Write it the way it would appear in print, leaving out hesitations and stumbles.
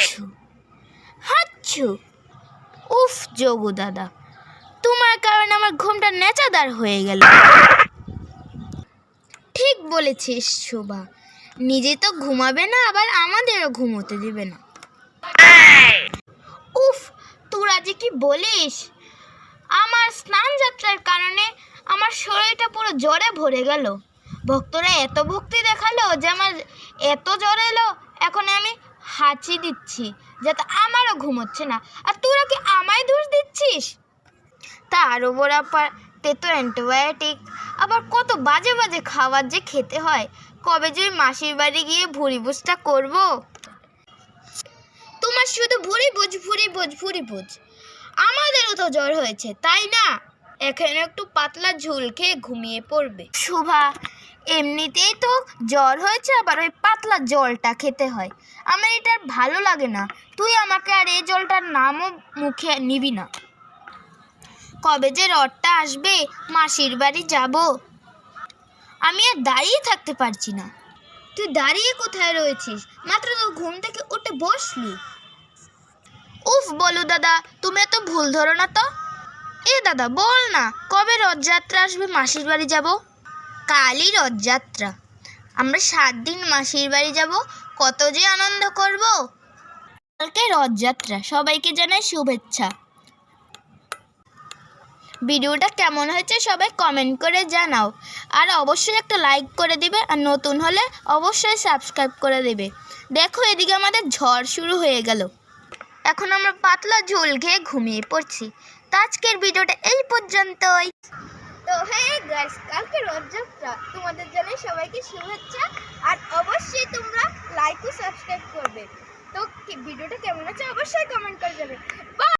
হাচ্ছু হাচ্ছু। উফ যোগু দাদা, তোমার কারণে আমার ঘুমটা নেচাদার হয়ে গেল। ঠিক বলেছিস শোভা, নিজে তো ঘুমাবে না, আবার আমাদেরও ঘুমোতে দিবে না। উফ, তোরা যে কি বলিস! আমার স্নান যাত্রার কারণে আমার শরীরটা পুরো জ্বরে ভরে গেল। ভক্তরা এত ভক্তি দেখালো যে আমার এত জ্বর এলো, এখন আমি হাঁচি দিচ্ছি যাতে আমারও ঘুম হচ্ছে না। আর তোরা কি আমায় দোষ দিচ্ছিস? তার ওপর আবার তেতো অ্যান্টিবায়োটিক, আবার কত বাজে বাজে খাবার যে খেতে হয়। কবে যে মাসির বাড়ি গিয়ে ভুড়ি ভোজটা করবো। তোমার শুধু ভুড়ি ভোজ ভুড়ি ভোজ ভুড়ি ভোজ। আমাদেরও তো জ্বর হয়েছে, তাই না? এখানে একটু পাতলা ঝোল খেয়ে ঘুমিয়ে পড়বে। শোভা, এমনিতেই তো জ্বর হয়েছে, আবার ওই পাতলা জলটা খেতে হয়। আমার এটা ভালো লাগে না। তুই আমাকে আর এই জলটার নামও মুখে নিবি না। কবে যে রথটা আসবে, মাসির বাড়ি যাব। আমি আর দাঁড়িয়ে থাকতে পারছি না। তুই দাঁড়িয়ে কোথায় রয়েছিস? মাত্র তো ঘুম থেকে উঠে বসলি। উফ বলো দাদা, তুমি এত ভুল ধরো না তো। এ দাদা বল না, কবে রথযাত্রা আসবে, মাসির বাড়ি যাব? কালই রথযাত্রা। আমরা 7 দিন মাসির বাড়ি যাব, কত যে আনন্দ করব। কালকে রথযাত্রা, সবাইকে জানাই শুভেচ্ছা। ভিডিওটা কেমন হয়েছে সবাই কমেন্ট করে জানাও, আর অবশ্যই একটা লাইক করে দিবে, আর নতুন হলে অবশ্যই সাবস্ক্রাইব করে দেবে। দেখো এদিকে আমাদের ঝড় শুরু হয়ে গেল। এখন আমরা পাতলা ঝোল খেয়ে ঘুমিয়ে পড়ছি। তো আজকের ভিডিওটা এই পর্যন্তই। তো হ্যাঁ গাইস, কালকে রথযাত্রা, তোমাদের জানাই সবাইকে শুভেচ্ছা, আর অবশ্যই তোমরা লাইক ও সাবস্ক্রাইব করবে। তো ভিডিওটা কেমন আছে অবশ্যই কমেন্ট করে যাবে।